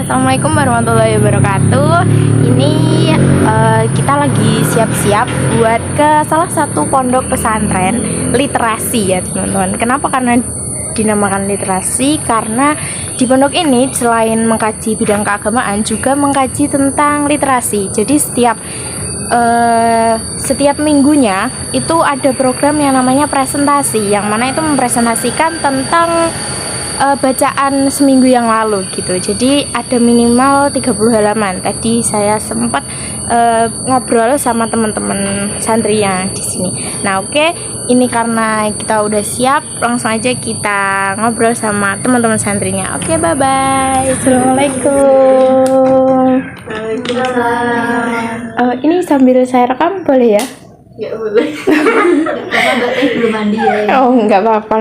Assalamualaikum warahmatullahi wabarakatuh. Ini kita lagi siap-siap buat ke salah satu pondok pesantren literasi ya teman-teman. Kenapa? Karena dinamakan literasi karena di pondok ini selain mengkaji bidang keagamaan juga mengkaji tentang literasi. Jadi setiap minggunya itu ada program yang namanya presentasi, yang mana itu mempresentasikan tentang bacaan seminggu yang lalu gitu. Jadi ada minimal 30 halaman. Tadi saya sempat ngobrol sama teman-teman santrinya di sini. Nah, oke, ini karena kita udah siap, langsung aja kita ngobrol sama teman-teman santrinya. Oke, bye bye. Assalamualaikum. Ini sambil saya rekam boleh ya? Ya boleh. Bapak belum mandi ya? Oh, nggak apa-apa.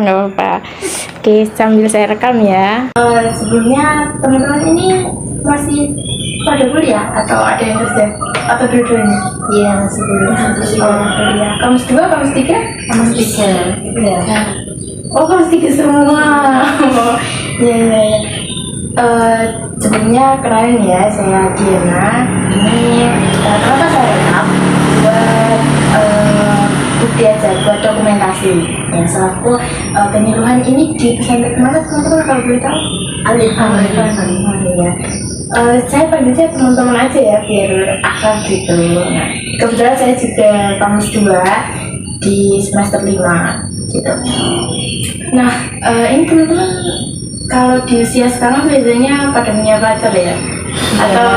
Oke, sambil saya rekam ya. Sebelumnya teman-teman ini masih pada kuliah atau ada yang kerja atau dua-duanya? Iya, masih kuliah. Kuliah. Kamus 2, kamus 3? Kamus 3. Iya. Oh, kamus 3 semua. Iya. Sebelumnya kenalin ya, saya Diana. Ini kenapa saya rekam buat bukti aja, buat dokumentasi ya, selaku penyuluhan ini di pesantren mana teman-teman kalau boleh tahu? Alif ya. Saya panggilnya teman-teman aja ya biar akrab gitu. Nah, kebetulan saya juga kamus 2 di semester 5 gitu. Nah, ini teman-teman kalau di usia sekarang biasanya pada punya pacar ya? Atau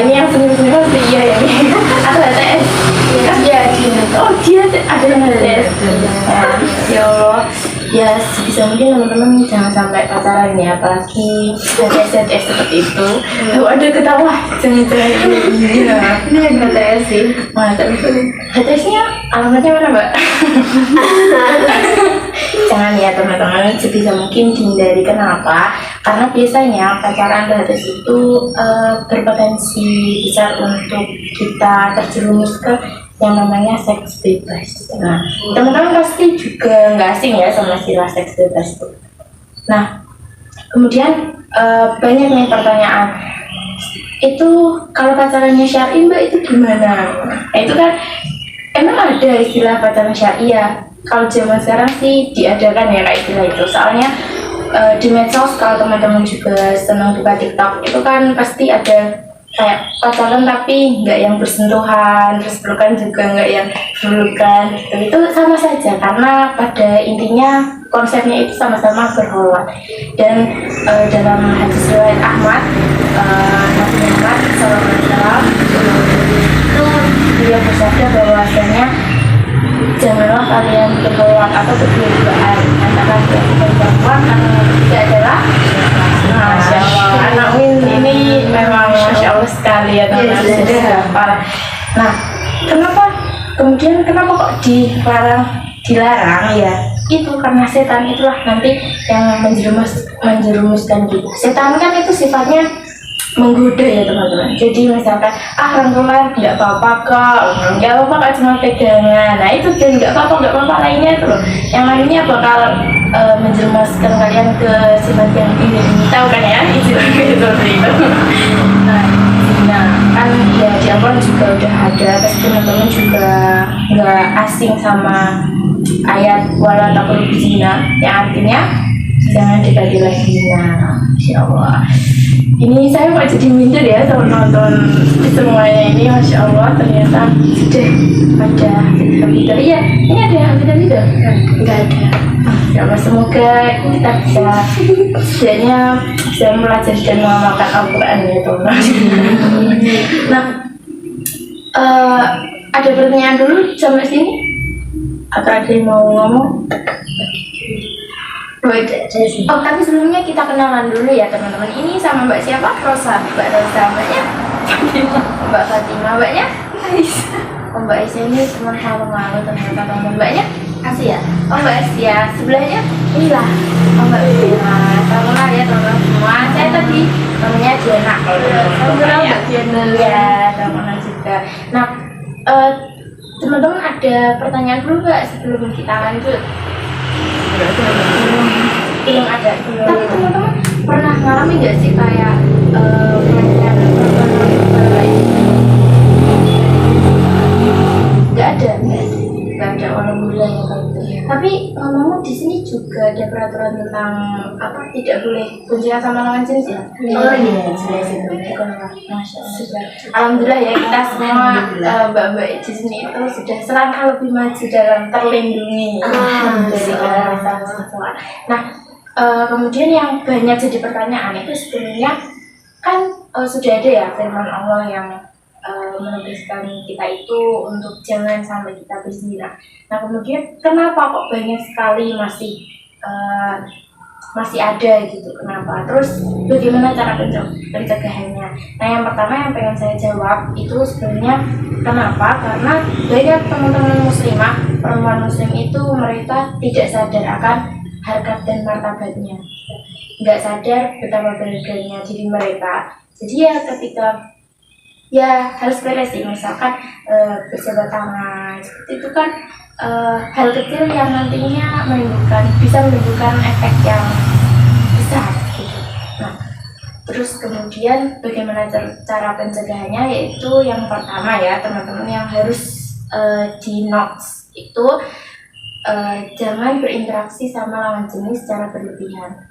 ini yang senyum-senyum pasti iya ya nih. Atau HTS? Iya, oh dia ada yang HTS. Ya Allah, ya sebisa mungkin teman-teman jangan sampai pacaran ya, apalagi HTS seperti itu. Ada ketawa, jangan-jangan ini yang HTS sih. HTS-nya alamatnya mana Mbak? Jangan ya teman-teman, sebisa mungkin dihindari. Kenapa? Karena biasanya pacaran HTS itu berpotensi besar untuk kita terjerumus ke yang namanya seks bebas. Nah, teman-teman pasti juga nggak asing ya sama istilah seks bebas itu. Nah, kemudian banyak nih pertanyaan. Itu kalau pacarannya syar'i Mbak itu gimana? Itu kan emang ada istilah pacaran syar'i ya? Kalau zaman sekarang sih diadakan ya kayak istilah itu. Soalnya di medsos kalau teman-teman juga senang buka TikTok itu kan pasti ada kayak pacaran tapi nggak yang bersentuhan, terus pelukan juga nggak yang pelukan gitu. Itu sama saja karena pada intinya konsepnya itu sama-sama berkholwat. Dan dalam hadis riwayat Ahmad, Nabi Muhammad SAW itu dia bersabda bahwasanya janganlah kalian berkholwat atau berdua-duaan antara laki-laki dan perempuan karena tidak adalah Masya Allah. Anak Min ini memang Masya Allah sekali ya teman-teman. Nah, kenapa kok dilarang ya? Itu karena setan itulah nanti yang menjerumuskan gitu. Setan kan itu sifatnya menggoda ya teman-teman. Jadi misalkan rangkulan nggak apa-apa kok, nggak apa-apa kak cuma pegangan. Nah itu dan nggak apa-apa lainnya itu loh. Yang lainnya bakal menjerumuskan kalian ke sifat yang ini tahu kan ya istilah gitu seperti itu. Nah kan ya di Al-Quran juga udah ada, pasti teman-teman juga nggak asing sama ayat wala taqrabu zina yang artinya jangan dekati lagi zina. Masya Allah. Ini saya kok jadi minder ya sama teman-teman semuanya ini. Masya Allah ternyata sudah ada video. Iya, ini ada yang video? Enggak ada. Ya Allah, semoga kita setidaknya bisa mempelajari dan mengamalkan Al-Quran ya teman-teman. Nah, ada pertanyaan dulu sampai sini? Atau ada yang mau ngomong? Oh, tapi sebelumnya kita kenalan dulu ya teman-teman. Ini sama Mbak siapa? Rosa. Mbak Rosa, Mbaknya Mbak Fatimah, Mbaknya Aisyah. Oh, Mbak Aisyah ini teman malu ternyata teman. Mbaknya Asia. Oh, Mbak Asia. Sebelahnya inilah Mbak Diana. Salam kenal ya teman-teman semua. Saya tadi namanya Diana. Salam Mbak Diana. Ya, salam kenal juga. Nah, teman-teman ada pertanyaan dulu nggak sebelum kita lanjut? Belum ada. Tapi teman-teman pernah ngalamin nggak sih kayak pelecehan verbal itu? Nggak ada, nggak ada, alhamdulillah ya kalau gitu. Tapi ngomong di sini juga ada peraturan tentang apa tidak boleh boncengan sama lawan jenis ya? Oh iya, jelas itu bukan masya Allah. Alhamdulillah ya kita semua mbak-mbak di sini itu sudah selangkah lebih maju dalam terlindungi dari kekerasan seksual. Nah, kemudian yang banyak jadi pertanyaan itu sebenarnya kan sudah ada ya firman Allah yang menegaskan kita itu untuk jangan sampai kita berzina. Nah kemudian kenapa kok banyak sekali masih ada gitu, kenapa? Terus bagaimana cara pencegahannya? Nah yang pertama yang pengen saya jawab itu sebenarnya kenapa? Karena banyak teman-teman muslimah, perempuan muslim itu mereka tidak sadar akan harkat dan martabatnya, nggak sadar betapa berharganya diri mereka. Jadi ya ketika ya harus beres sih, misalkan berjabat tangan seperti itu kan hal kecil yang nantinya bisa menimbulkan efek yang besar gitu. Nah terus kemudian bagaimana cara pencegahannya, yaitu yang pertama ya teman-teman yang harus di notes itu jangan berinteraksi sama lawan jenis secara berlebihan.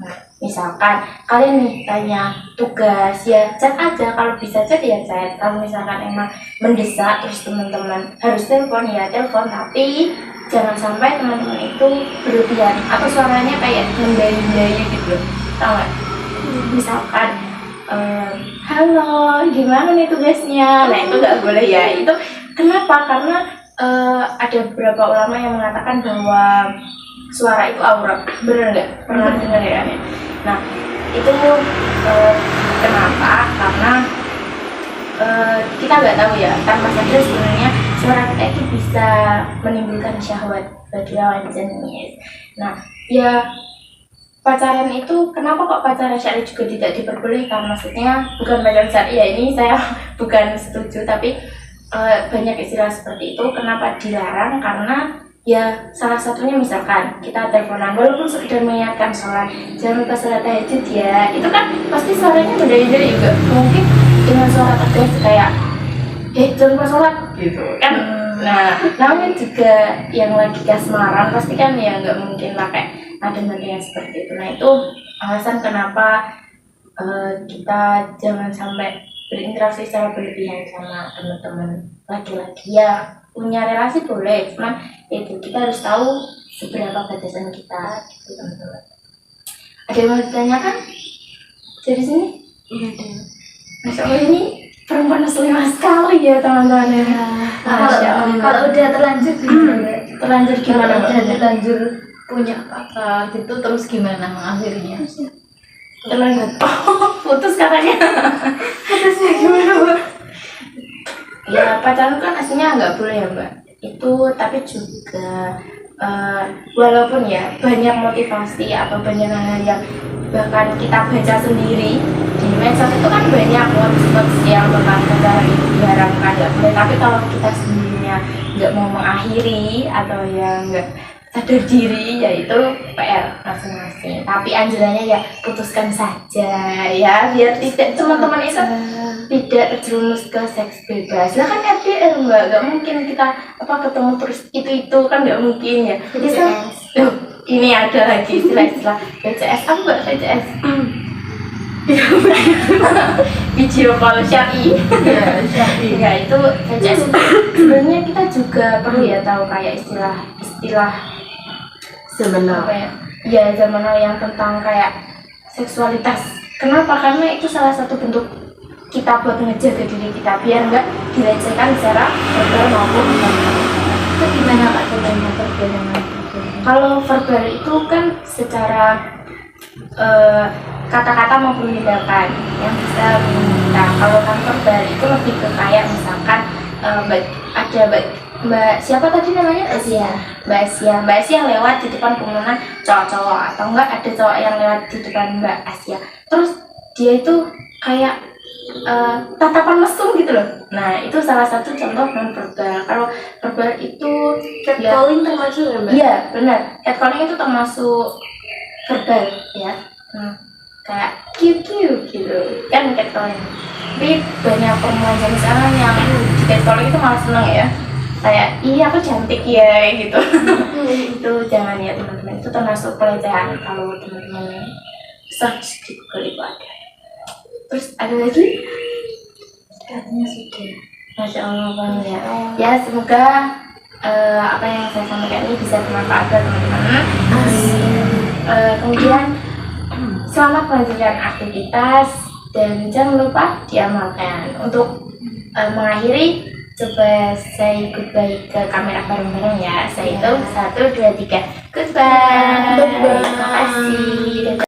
Nah, misalkan kalian nih tanya tugas ya chat aja, kalau bisa chat ya chat. Kalau misalkan emang mendesak terus teman-teman harus telepon ya telepon, tapi jangan sampai teman-teman itu berlebihan atau suaranya kayak mendayu-dayu gitu, tau gak? Misalkan halo gimana nih tugasnya, nah itu nggak boleh ya. Itu kenapa? Karena ada beberapa ulama yang mengatakan bahwa suara itu aurat, bener nggak? Pernah dengar ya? Nah itu kenapa? Karena kita nggak tahu ya, tanpa sadar sebenarnya suara kita itu bisa menimbulkan syahwat bagi lawan jenis. Nah ya pacaran itu kenapa kok pacaran syar'i juga tidak diperbolehkan? Maksudnya bukan pacaran syar'i ya, ini saya bukan setuju, tapi banyak istilah seperti itu. Kenapa dilarang? Karena ya salah satunya misalkan kita teleponan walaupun sekedar mengingatkan sholat, jangan lupa sholat tahajud ya, itu kan pasti suaranya beda-beda juga. Mungkin dengan suara tegas kayak jangan lupa sholat gitu kan. Nah namun juga yang lagi kasmaran pasti kan ya nggak mungkin pakai nada-nada yang seperti itu. Nah itu alasan kenapa kita jangan sampai berinteraksi secara berlebihan sama teman-teman laki-laki. Ya punya relasi boleh, cuman itu kita harus tahu seberapa batasan kita gitu teman-teman. Ada yang mau ditanyakan dari sini? Iya ada. Masya Allah ini perempuan muslimah sekali ya teman-teman ya. Kalau udah terlanjur gimana? Terlanjur gimana? Udah terlanjur punya pacar gitu, terus gimana mengakhirinya? Terlanjur putus katanya. Putusnya gimana, Bu? Ya pacaran kan aslinya nggak boleh ya mbak itu, tapi juga walaupun ya banyak motivasi atau banyak hal yang bahkan kita baca sendiri di medsos itu kan banyak quotes yang tentang pacaran itu diharamkan nggak boleh, tapi kalau kita sendirinya nggak mau mengakhiri atau yang nggak sadar diri ya itu PR masing-masing. Tapi anjurannya ya putuskan saja ya, biar tidak teman-teman itu tidak terjerumus ke seks bebas. Lah kan RDL mbak, nggak mungkin kita ketemu terus itu kan nggak mungkin ya. BCS. Ini ada lagi istilah BCS apa mbak? BCS video call syar'i. Ya itu BCS. Sebenarnya kita juga perlu ya tahu kayak istilah Sebenarnya apa ya? Ya zaman now yang tentang kayak seksualitas. Kenapa? Karena itu salah satu bentuk kita buat ngejaga diri kita biar nggak dilecehkan secara verbal maupun verbal. itu gimana Kak contohnya perbedaan? Kalau verbal itu kan secara kata-kata maupun tindakan yang bisa kita. Kalau kan verbal itu lebih ke kayak misalkan Mbak siapa tadi namanya? Mbak Asia lewat di depan kerumunan cowok-cowok, atau enggak ada cowok yang lewat di depan Mbak Asia. Terus dia itu kayak tatapan mesum gitu loh. Nah itu salah satu contoh non verbal. Kalau verbal itu Catcalling termasuk ya Mbak? Iya benar, catcalling itu termasuk verbal ya. Nah kayak cute gitu kan catcalling. Tapi banyak perempuan zaman sekarang yang di catcalling itu malah seneng ya, kayak iya aku cantik ya gitu. Itu jangan ya teman-teman, itu termasuk pelecehan kalau teman-teman search di Google itu ada. Terus ada lagi? Katanya sudah. Masya Allah banget ya. Ya semoga apa yang saya sampaikan ini bisa bermanfaat buat teman-teman. Kemudian selamat melanjutkan aktivitas dan jangan lupa diamalkan. Untuk mengakhiri, coba saya goodbye ke kamera bareng-bareng ya. Saya itu 1, 2, 3 goodbye. Terima kasih.